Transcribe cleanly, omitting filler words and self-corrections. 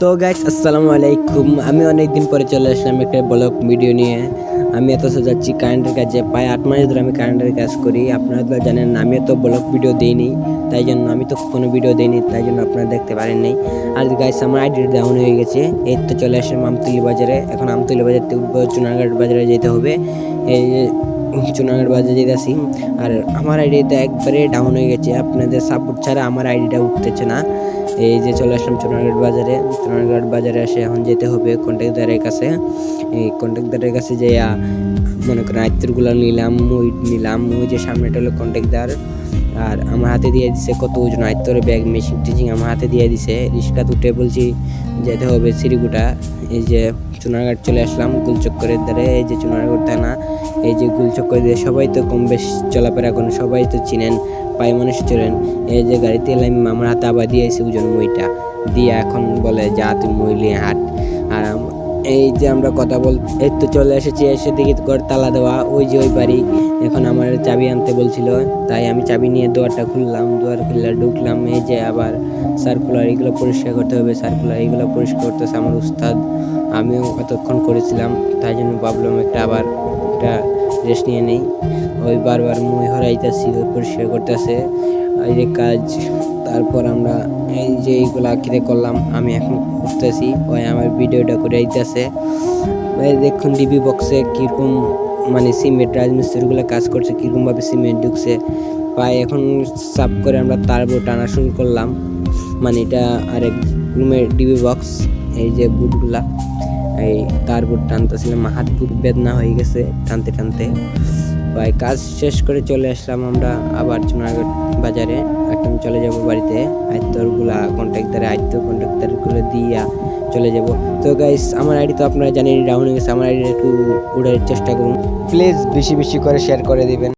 তো গাইস আসসালামু আলাইকুম। আমি অনেক দিন পরে চলে আসলাম একটা ব্লগ ভিডিও নিয়ে। আমি এত যাচ্ছি কারেন্টের কাজে, প্রায় 8 মাস ধরে আমি কারেন্টের কাজ করি। আপনারা তো জানেন আমি তো ব্লগ ভিডিও দিইনি, তাই জন্য আমি তো কোনো ভিডিও দিইনি, তাই জন্য আপনারা দেখতে পারেননি। আর গাইস আমার আইডি ডাউন হয়ে গেছে। এই তো চলে আসলাম আমতলী বাজারে। এখন আমতলী বাজার থেকে উঠবো চুনারঘাট বাজারে যেতে হবে। এই যে চুনারঘাট বাজারে যেতেছি। আর আমার আইডিটা একবারে ডাউন হয়ে গেছে, আপনাদের সাপোর্ট ছাড়া আমার আইডিটা উঠতেছে না। এই যে চলে আসলাম চুনারঘাট বাজারে। চুনারঘাট বাজারে এসে এখন যেতে হবে কন্ট্রাক্টরের কাছে। এই কন্ট্রাক্টরের কাছে যেয়া মনে করেন আইত্তরগুলো নিলাম ওই যে সামনেটা হলো কন্ট্রাক্টর। আর আমার হাতে দিয়ে দিছে কত ওজন আইত্তরে ব্যাগ মেশিন টেশিং আমার হাতে দিয়ে দিছে। রিক্সা উঠে বলছি যেতে হবে সিরিগুটা। এই যে চুনারঘাট চলে আসলাম গুলচক্করের ধারে। এই যে চুনারঘাট থানা, এই যে গুলচক্কর দিয়ে সবাই তো কম বেশ চলাফেরা করেন, সবাই তো চিনেন, পায়ে মানুষ চলেন। এই যে গাড়িতে এলাম, আমার হাতে আবার দিয়েছে ওজন বইটা দিয়ে এখন বলে যা তুই মইলে হাট। আর এই যে আমরা কথা বল এই তো চলে এসেছি, এসে দেখি ঘর তালা দেওয়া, ওই যে ওই বাড়ি। এখন আমার চাবি আনতে বলছিল, তাই আমি চাবি নিয়ে দুয়ারটা খুললাম, দুয়ার খুললে ঢুকলাম। এই যে আবার সার্কুলার এগুলো পরিষ্কার করতে হবে, সার্কুলার এগুলো পরিষ্কার করতেছে আমার উস্তাদ, আমিও এতক্ষণ করেছিলাম, তাই জন্য ভাবলাম আবার একটা রেস্ট নিয়ে নেই। ওই বারবার মই হরাইতেছি, ওই পরিষ্কার করতেছে এই যে কাজ। তারপর আমরা এই যে এইগুলা কিরে করলাম, আমি এখন করতেছি, ওই আমার ভিডিওটা করে আইতেছে। দেখুন ডিবি বক্সে কীরকম মানে সিমেন্ট রাজমিস্ত্রিগুলো কাজ করছে, কীরকমভাবে সিমেন্ট ঢুকছে পায়ে। এখন সাফ করে আমরা তারপর টানা শুরু করলাম, মানে এটা আরেক রুমের ডিবি বক্স। এই যে বুটগুলা এই তারপর টানতেছিলাম, হাত বুট বেদনা হয়ে গেছে টানতে টানতে। ভাই কাজ শেষ করে চলে আসলাম আমরা আবার চুনারঘাট বাজারে। এখন চলে যাব বাড়িতে, আইত্তরগুলা কন্ট্রাক্টরগুলো দিয়া চলে যাব। তো গাইস আমার আইডি তো আপনারা জানেন ডাউন হয়ে গেছে, আমার আইডি একটু উড়ার চেষ্টা করুন প্লিজ, বেশি বেশি করে শেয়ার করে দিবেন।